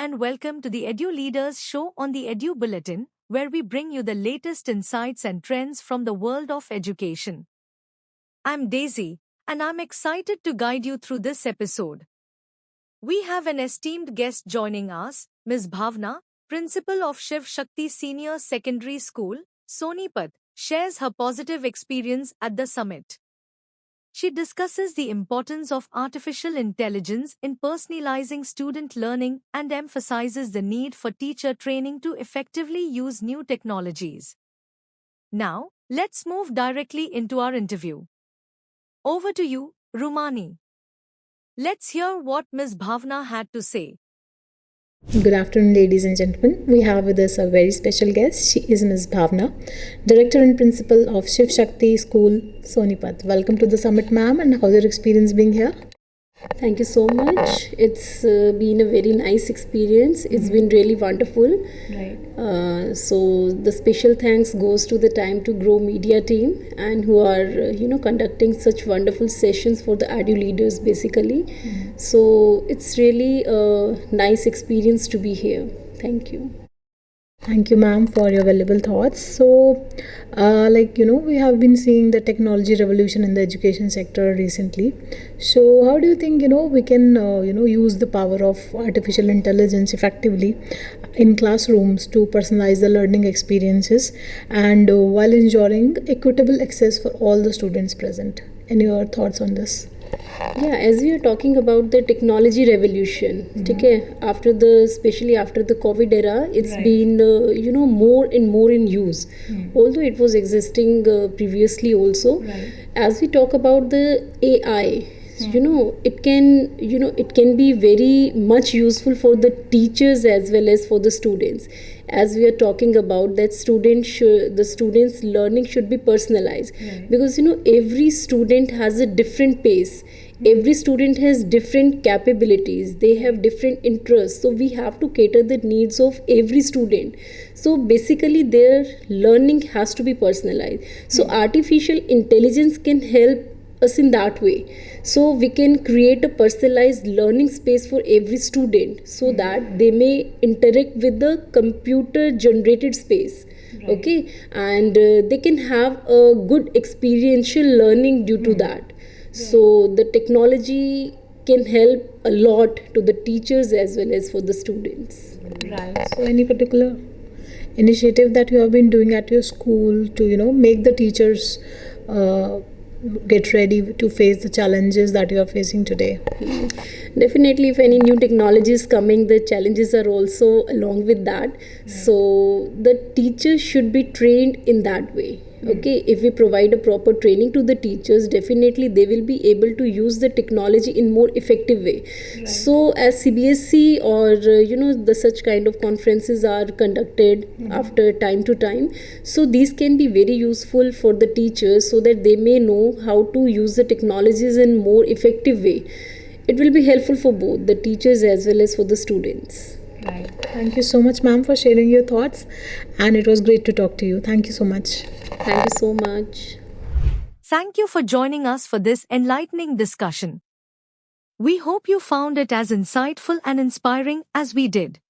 and welcome to the Edu Leaders Show on the Edu Bulletin, where we bring you the latest insights and trends from the world of education. I'm Daisy, and I'm excited to guide you through this episode. We have an esteemed guest joining us, Ms. Bhavna, Principal of Shiv Shakti Senior Secondary School, Sonipat, shares her positive experience at the summit. She discusses the importance of artificial intelligence in personalizing student learning and emphasizes the need for teacher training to effectively use new technologies. Now, let's move directly into our interview. Over to you, Rumani. Let's hear what Ms. Bhavna had to say. Good afternoon, ladies and gentlemen. We have with us a very special guest. She is Ms. Bhavna, Director and Principal of Shiv Shakti School, Sonipat. Welcome to the summit, ma'am, and how's your experience being here? Thank you so much. It's been a very nice experience. It's been really wonderful. Right. So the special thanks goes to the Time to Grow media team and who are conducting such wonderful sessions for the Edu leaders basically. So it's really a nice experience to be here. Thank you. Thank you, ma'am, for your valuable thoughts. So, we have been seeing the technology revolution in the education sector recently. So, how do you think, we can, use the power of artificial intelligence effectively in classrooms to personalize the learning experiences and while ensuring equitable access for all the students present? Any your thoughts on this? Yeah, as we are talking about the technology revolution, especially after the COVID era, it's been more and more in use. Although it was existing previously also. As we talk about the AI, it can be very much useful for the teachers as well as for the students. As we are talking about that the students learning should be personalized, because every student has a different pace. Every student has different capabilities, they have different interests, so we have to cater the needs of every student. So basically their learning has to be personalized. So artificial intelligence can help us in that way. So we can create a personalized learning space for every student so that they may interact with the computer generated space. Okay, and they can have a good experiential learning due to that. So the technology can help a lot to the teachers as well as for the students. Right. So any particular initiative that you have been doing at your school to make the teachers get ready to face the challenges that you are facing today? Definitely, if any new technology is coming, the challenges are also along with that. So the teachers should be trained in that way. Okay, if we provide a proper training to the teachers, definitely they will be able to use the technology in more effective way. So as CBSE or the such kind of conferences are conducted after time to time, so these can be very useful for the teachers so that they may know how to use the technologies in more effective way. It will be helpful for both the teachers as well as for the students. Right. Thank you so much, ma'am, for sharing your thoughts, and it was great to talk to you. Thank you so much. Thank you so much. Thank you for joining us for this enlightening discussion. We hope you found it as insightful and inspiring as we did.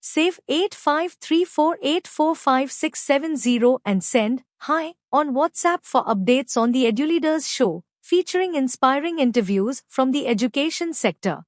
Save 8534845670 and send "Hi" on WhatsApp for updates on the EduLeaders Show, featuring inspiring interviews from the education sector.